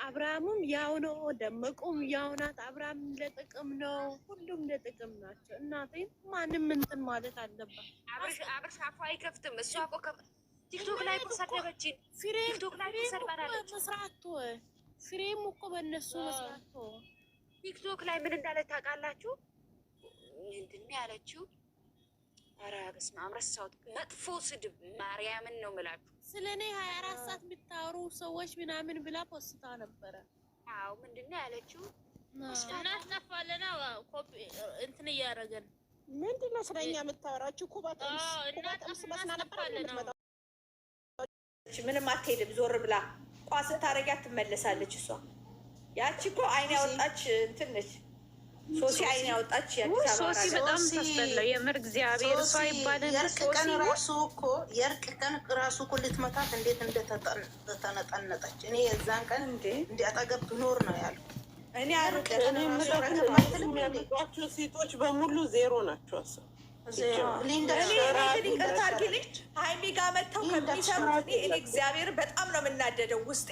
አብርሃምም ያው ነው፣ ደመቁም ያው ናት። አብርሃም ለጥቅም ነው፣ ሁሉም ለጥቅም ናቸው። እናቴን ማንም እንትን ማለት አለባት። አብርሽ አፏ አይከፍትም። እሷ እኮ ቲክቶክ ላይ ተሰደበች። ቲክቶክ ላይ ተሰድባለች። መስራቱ ፍሬም እኮ በእነሱ መስራቱ ቲክቶክ ላይ ምን እንዳለ ታውቃላችሁ? ምንድን ነው ያለችው? ኧረ በስመ አብ ረሳሁት። መጥፎ ስድብ ማርያምን ነው የምላችሁ። ስለ እኔ 24 ሰዓት የምታወሩ ሰዎች ምናምን ብላ ፖስታ ነበረ። አዎ ምንድን ነው ያለችው? እናስጠፋለና ኮፒ እንትን እያደረገን ምንድን ነው ስለኛ የምታወራችሁ? ኩባታም መስና ነበር። ምንም አትሄድም። ዞር ብላ ቋስ ታረጊያት ትመለሳለች። እሷ ያቺ እኮ አይን ያወጣች እንትን ነች። ሶሲ አይን ያወጣች ሶሲ በጣም ታስጠላው የምር እግዚአብሔር እሷ ይባላል። የእርቅ ቀን ራሱ እኮ ልትመታት እንዴት እንደተነጠነጠች እኔ የዛን ቀን እንደ አጠገብ ብኖር ነው ያልኩ። እኔ የሚያመጧቸው ሴቶች በሙሉ ዜሮ ናቸው። ይቅርታ አድርጊልኝ። ሀይሚ ጋር መጥተው ከሚሰሩት እኔ እግዚአብሔር በጣም ነው የምናደደው። ውስጤ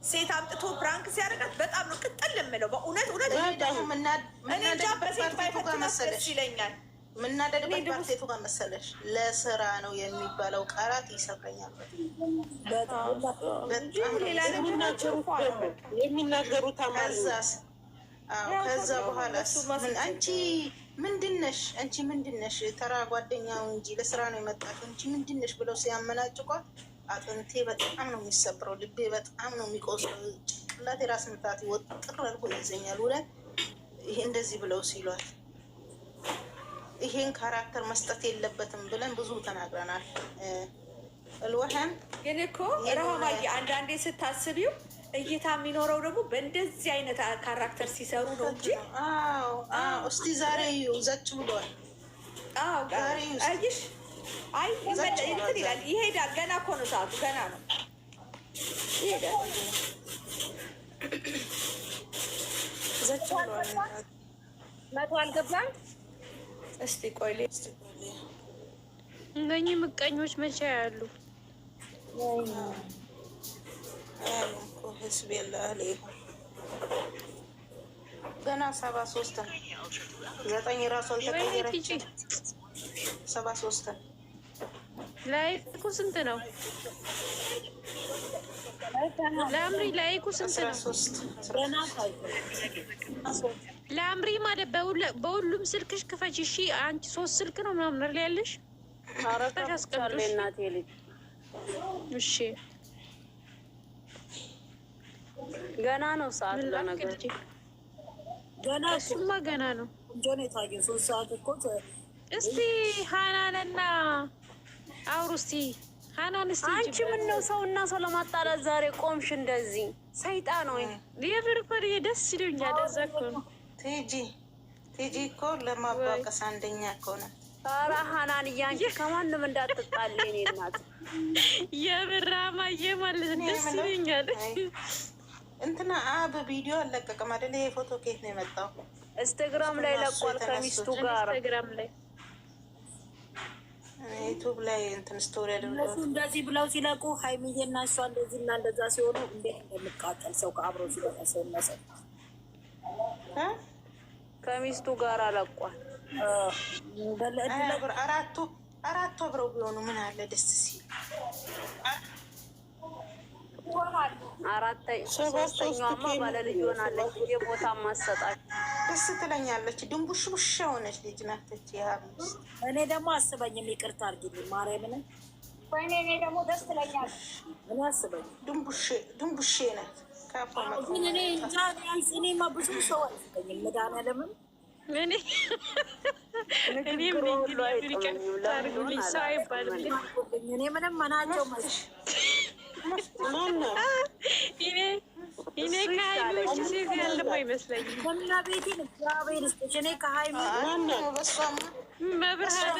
ሴት አምጥቶ ፕራንክ ሲያደርጋት በጣም ነው ቅጥል የምለው። በእውነት እኔ እንጃ በሴት ባይፈትናት ደስ ይለኛል። የምናደድበት ሴቱ ጋር መሰለሽ ለስራ ነው የሚባለው ቃላት ይሰብረኛል። ሌላ የሚናገሩት ከዛ በኋላ አንቺ ምንድነሽ? አንቺ ምንድነሽ? ተራ ጓደኛው እንጂ ለስራ ነው የመጣችው እንጂ ምንድነሽ ብለው ሲያመናጭቋት አጥንቴ በጣም ነው የሚሰብረው። ልቤ በጣም ነው የሚቆስለው። ጭንቅላቴ ራስ ምታት ወጥር አድርጎ ይዘኛል። ውለን ይሄ እንደዚህ ብለው ሲሏት ይሄን ካራክተር መስጠት የለበትም ብለን ብዙ ተናግረናል። እልወሀን ግን እኮ ረሃማዬ አንዳንዴ ስታስቢው እይታ የሚኖረው ደግሞ በእንደዚህ አይነት ካራክተር ሲሰሩ ነው እንጂ። እስቲ ዛሬ ዘጭ ብሏል። አይሽ አይ እንትን ይላል ይሄዳል። ገና እኮ ነው ሰዓቱ፣ ገና ነው ይሄዳል። ዘጭ ብሏል። መቶ አልገባም። እስቲ ቆይ እነኚህ ምቀኞች መቼ ያሉ ህዝብ የለ ገና 73 ነው። 9 ራሱ አልተቀየረች። 73 ላይኩ ስንት ነው? ለአምሪ ላይኩ ስንት ነው? ለአምሪ ማለት በሁሉም ስልክሽ ክፈች። እሺ አንቺ 3 ስልክ ነው ምናምን ያለሽ ታረቀሽ አስቀምጥሽ እናቴ ልጅ። እሺ ገና ነው ሰዓት ለነገር ገና እሱማ ገና ነው። ጆኔ ታየ 3 ሰዓት እኮ። እስቲ ሃናንና አውሩ እስቲ ሃናን እስቲ አንቺ ምን ነው ሰውና ሰው ለማጣላት ዛሬ ቆምሽ እንደዚህ? ሰይጣን ነው የፍርፍር ደስ ይለኛል። ደዛኩ ቲጂ እኮ ለማባቀስ አንደኛ እኮ ነው። ኧረ ሃናን እያንቺ ከማንም እንዳትጣል የኔ እናት። የብራማዬ ማለት ደስ ይለኛል። እንትና በቪዲዮ አለቀቀም አይደል? ይሄ ፎቶ ከየት ነው የመጣው? ኢንስታግራም ላይ ለቋል ከሚስቱ ጋር። ኢንስታግራም ላይ ዩቲዩብ ላይ እንትን ስቶሪ አድርገው እንደዚህ ብለው ሲለቁ ሀይሚዬና እሷ እንደዚህ እና እንደዛ ሲሆኑ እንዴት እንደምቃጠል ሰው ከአብሮ ሲለቀ ሰው መሰል ከሚስቱ ጋር አለቋል። አራቱ አብረው ቢሆኑ ምን አለ ደስ ሲል። ሶስተኛዋማ ባለልጅ ሆናለች። የቦታ ማሰጣች ደስ ትለኛለች። ድንቡሽ ቡሽ ሆነች ልጅ ናት። እኔ ደግሞ አስበኝም ይቅርታ አድርጊልኝ ማርያምን። ወይኔ እኔ ደግሞ ደስ ትለኛለች። እኔ አስበኝ ድንቡሼ ናት። ግን እኔ እንጃ እኔማ ብዙ ሰው አልፈኝም መድኃኒዓለምን እኔ ምንም መናቸው እኔ ከሀይሚዎች ሴት ያለማ አይመስለኝም። ከሚና ቤቴን እግዚአብሔር ይስጥሽ። እኔ ከሀይሚ መብርሃን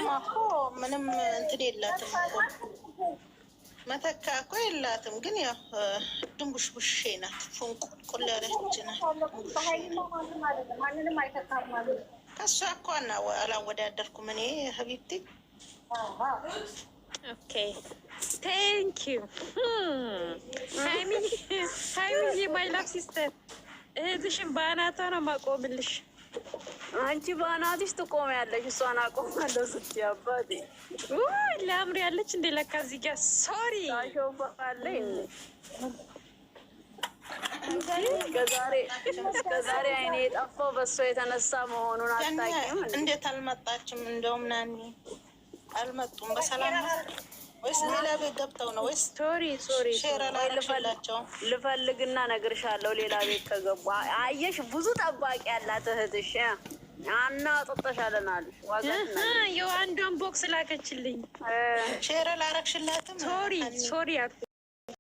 ምንም እንትን የላትም መተካ እኮ የላትም። ግን ያው ድንቡሽቡሼ ናት። ፉንቁልቁል ያለች ናት። ከእሷ እኮ አላወዳደርኩም እኔ ሀቢብቲ። ኦኬ ቴንክ ዩ ሀይሚዬ ማይላፍ ሲስተር እህትሽን በአናቷ ነው ማቆምልሽ። አንቺ በአናትሽ ትቆሚያለሽ፣ እሷን አቆማለሁ ስትይ አባቴ። ውይ ለአምሪ ያለች እንደ ለካ እዚህ ጋር ሶሪ ታሾፋለኝ። እስከዛሬ አይኔ የጠፋው በእሷ የተነሳ መሆኑን አታውቂም? እንዴት አልመጣችም? እንደውም ናኒ አልመጡም። በሰላም ወይስ ሌላ ቤት ገብተው ነው? ወይስ ሶሪ ሼር አላረግላቸው? ልፈልግና እነግርሻለሁ። ሌላ ቤት ከገቡ አየሽ፣ ብዙ ጠባቂ ያላት እህትሽ አና ጥጠሻለናልሽ ዋጋት የው አንዷን ቦክስ ላከችልኝ። ሼር አላረግሽላትም? ሶሪ